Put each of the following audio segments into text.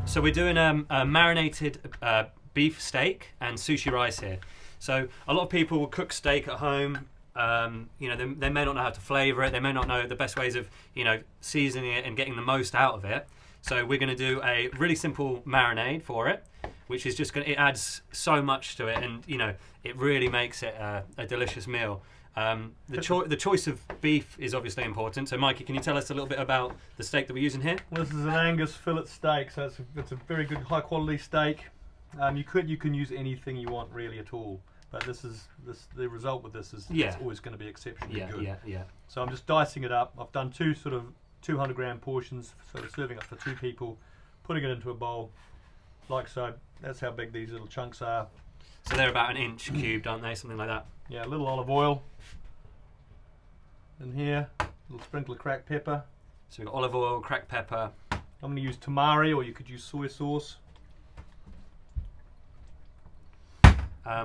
So we're doing a marinated beef steak and sushi rice here. So a lot of people will cook steak at home. You know, they may not know how to flavour it. They may not know the best ways of, you know, seasoning it and getting the most out of it. So we're going to do a really simple marinade for it, which is just going to, it adds so much to it, and you know, it really makes it a delicious meal. The choice of beef is obviously important. So Mikey, can you tell us a little bit about the steak that we're using here? Well, this is an Angus fillet steak, so it's a very good high quality steak. You can use anything you want really at all, but the result with this is it's always going to be exceptionally good. Yeah. So I'm just dicing it up. I've done two sort of 200-gram portions, so we're serving up for 2 people. Putting it into a bowl, like so. That's how big these little chunks are. So they're about 1 inch cubed, aren't they? Something like that. Yeah, a little olive oil in here, a little sprinkle of cracked pepper. So we've got olive oil, cracked pepper. I'm going to use tamari, or you could use soy sauce.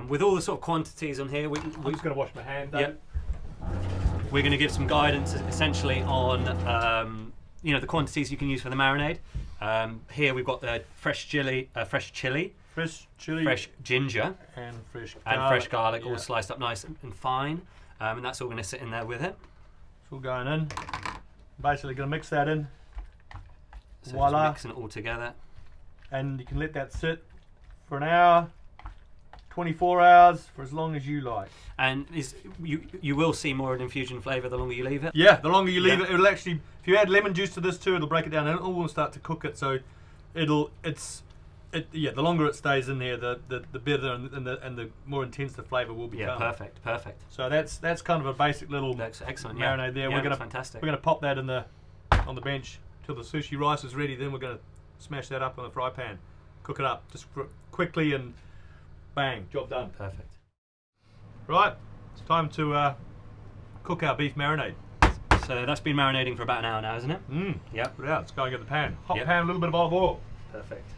With all the sort of quantities on here, I'm just going to wash my hand. Yep. We're going to give some guidance essentially on you know, the quantities you can use for the marinade. Here we've got the fresh chili, fresh ginger, and fresh garlic, all sliced up nice and fine, and that's all going to sit in there with it. It's all going in. Basically, going to mix that in. So voila! Just mixing it all together, and you can let that sit for an hour. 24 hours, for as long as you like. And you will see more of an infusion flavour the longer you leave it? Yeah, the longer you leave it, it'll actually, if you add lemon juice to this too, it'll break it down and it will start to cook it, so the longer it stays in there, the better and the more intense the flavour will become. Yeah, perfect. So that's kind of a basic little excellent marinade there. Yeah, fantastic. We're gonna pop that on the bench till the sushi rice is ready, then we're gonna smash that up on the fry pan. Cook it up just quickly and bang, job done. Perfect. Right, it's time to cook our beef marinade. So that's been marinating for about an hour now, isn't it? Yep. Put it out, let's go and get the pan. Hot Yep. pan, a little bit of olive oil. Perfect.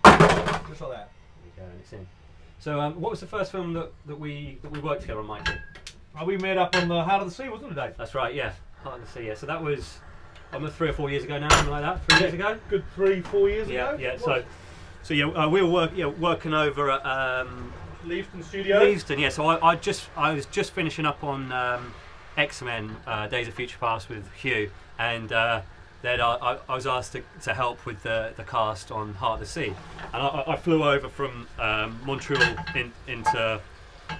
Just like that. There you go, it's in. So what was the first film that we worked together on, Mikey? We met up on the Heart of the Sea, wasn't it, Dave? That's right, yeah. Heart of the Sea, yeah. So that was almost 3 or 4 years ago now, something like that. 3 years ago? Good 3-4 years ago? Yeah. So yeah, we were working over at Leavesden Studios. Leavesden, yeah. So I was just finishing up on X-Men Days of Future Past with Hugh, and then I was asked to help with the cast on Heart of the Sea, and I flew over from Montreal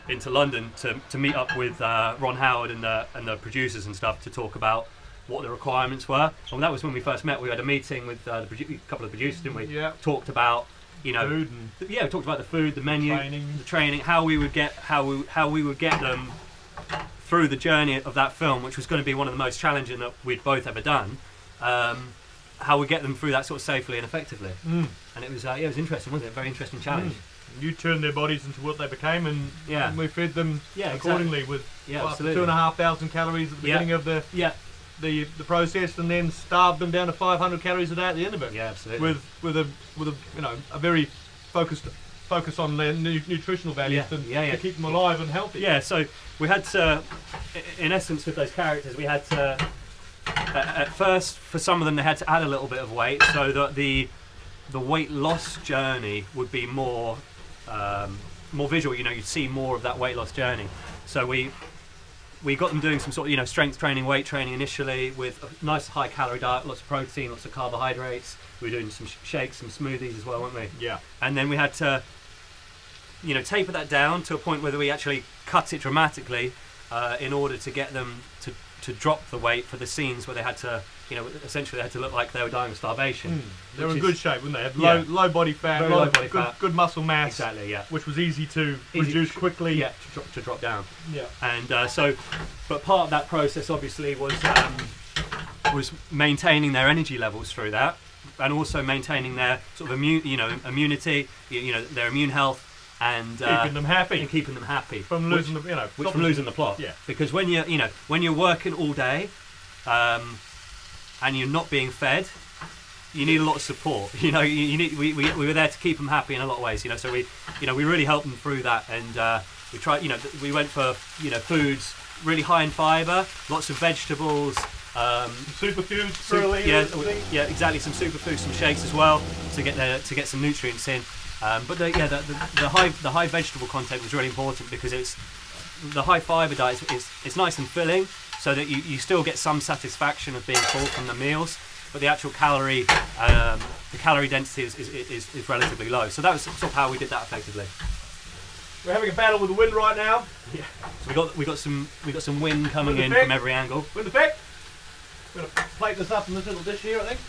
into London to meet up with Ron Howard and the producers and stuff to talk about what the requirements were. And that was when we first met. We had a meeting with a couple of the producers, didn't we? Yeah. Talked about, you know, food and we talked about the food, the menu, the training, how we would get them through the journey of that film, which was going to be one of the most challenging that we'd both ever done. How we get them through that sort of safely and effectively. And it was interesting, wasn't it? Very interesting challenge. You turned their bodies into what they became, and we fed them accordingly with up to 2,500 calories at the beginning of the process, and then starved them down to 500 calories a day at the end of it. Yeah, absolutely. With a a very focus on their nutritional values to keep them alive and healthy. Yeah. So we had to, in essence, with those characters, we had to at first, for some of them, they had to add a little bit of weight so that the weight loss journey would be more visual. You know, you'd see more of that weight loss journey. So we got them doing some sort of strength training, weight training initially with a nice high calorie diet, lots of protein, lots of carbohydrates. We were doing some shakes, some smoothies as well, weren't we? Yeah. And then we had to, taper that down to a point where we actually cut it dramatically in order to get them to drop the weight for the scenes where they had to, essentially they had to look like they were dying of starvation. They were in good shape, weren't they? Had low body fat, low body fat, good muscle mass. Exactly, yeah. Which was easy to reduce quickly. Yeah, to drop down. Yeah. And but part of that process obviously was maintaining their energy levels through that, and also maintaining their sort of immunity, their immune health. And keeping them happy, from losing the plot. Yeah. Because when you're working all day, and you're not being fed, you need a lot of support. We were there to keep them happy in a lot of ways. So we really helped them through that, and we tried. We went for foods really high in fibre, lots of vegetables, Superfoods, yeah, exactly. Some superfoods, some shakes as well to get some nutrients in. But the high vegetable content was really important because the high fibre diet it's nice and filling, so that you still get some satisfaction of being full from the meals, but the actual calorie density is relatively low. So that was sort of how we did that effectively. We're having a battle with the wind right now. Yeah. So we got some wind coming in from every angle. Wind effect. I'm going to plate this up in this little dish here, I think.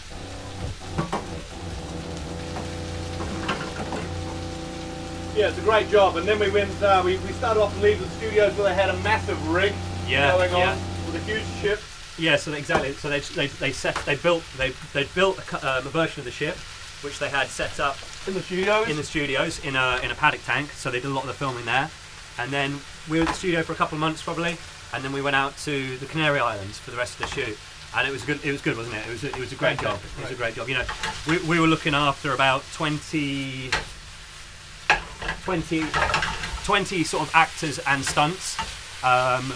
Yeah, it's a great job. And then we went. We started off in Leeds Studios where they had a massive rig going on with a huge ship. Yeah, so exactly. So they built a version of the ship, which they had set up in the studios in a paddock tank. So they did a lot of the filming there, and then we were at the studio for a couple of months probably, and then we went out to the Canary Islands for the rest of the shoot. And it was good. It was good, wasn't it? It was a great job. It was a great job. You know, we were looking after about 20 sort of actors and stunts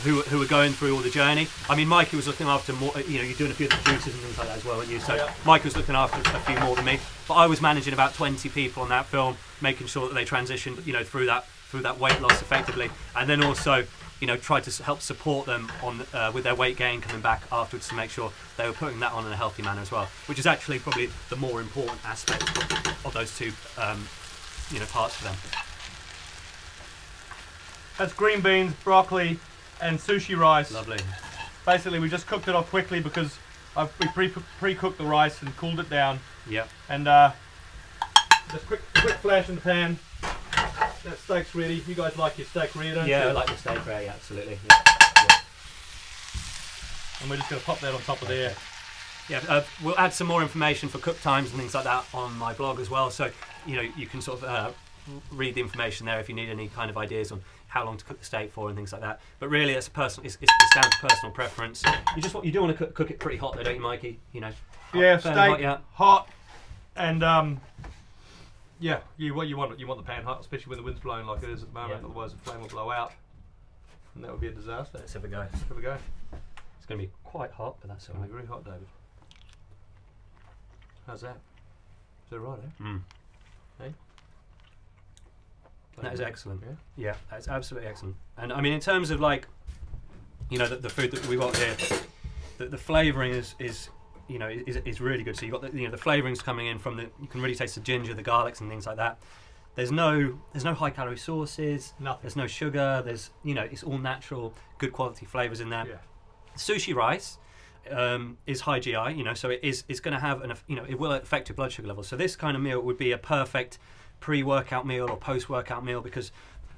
who were going through all the journey. I mean, Mikey was looking after more. You know, you're doing a few of the producers and things like that as well, weren't you? So Mikey was looking after a few more than me. But I was managing about 20 people on that film, making sure that they transitioned, you know, through that weight loss effectively, and then also, you know, tried to help support them on with their weight gain coming back afterwards to make sure they were putting that on in a healthy manner as well, which is actually probably the more important aspect of those two, you know, parts for them. That's green beans, broccoli, and sushi rice. Lovely. Basically, we just cooked it off quickly because we pre-cooked the rice and cooled it down. Yep. And just quick flash in the pan. That steak's ready. You guys like your steak rare, don't you? Yeah, I like the steak rare, yeah, absolutely. Yeah. And we're just going to pop that on top of there. Yeah, we'll add some more information for cook times and things like that on my blog as well. So, you know, you can sort of read the information there if you need any kind of ideas on how long to cook the steak for and things like that. But really, it's down to personal preference. You do want to cook it pretty hot, though, don't you, Mikey? You know. Yeah, steak hot, and yeah, what you want the pan hot, especially when the wind's blowing like it is at the moment. Yeah. Otherwise, the flame will blow out, and that would be a disaster. Let's have a go. Let's have a go. It's going to be quite hot, but that's all right. Very hot, David. How's that? Is that right, eh? Mm. Hey? That is excellent. Yeah, that's absolutely excellent. And I mean, in terms of like, you know, the food that we got here, the flavouring is you know, is really good. So you've got the, you know, the flavourings coming in from you can really taste the ginger, the garlics and things like that. There's no high calorie sauces. Nothing. There's no sugar. There's, you know, it's all natural, good quality flavours in there. Yeah. Sushi rice is high GI, you know, so it's going to have you know, it will affect your blood sugar levels. So this kind of meal would be a perfect pre-workout meal or post-workout meal, because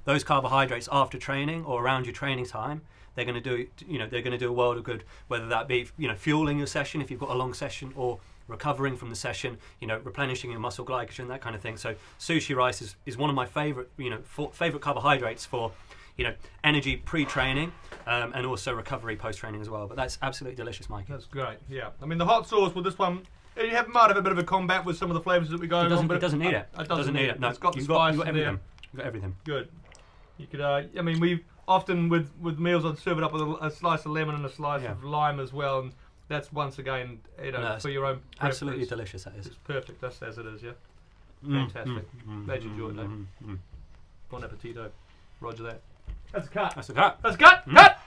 those carbohydrates after training or around your training time, they're going to do, you know, they're going to do a world of good, whether that be, you know, fueling your session if you've got a long session, or recovering from the session, you know, replenishing your muscle glycogen, that kind of thing. So sushi rice is one of my favorite, you know, favorite carbohydrates for, you know, energy pre-training and also recovery post-training as well. But that's absolutely delicious, Mike. That's great. Yeah, I mean, the hot sauce with this one, you might have a bit of a combat with some of the flavours that we go on, but it doesn't need it. It doesn't need it. No, it's got the spice. You've got everything. You've got everything. Good. You could. I mean, we often with meals I'd serve it up with a slice of lemon and a slice of lime as well, and that's once again, you know, for your own preference. Absolutely delicious. That is. It's perfect. That's as it is. Yeah. Fantastic. Glad you enjoyed it. Bon appetito. Roger that. That's a cut. That's a cut. That's a cut. Cut.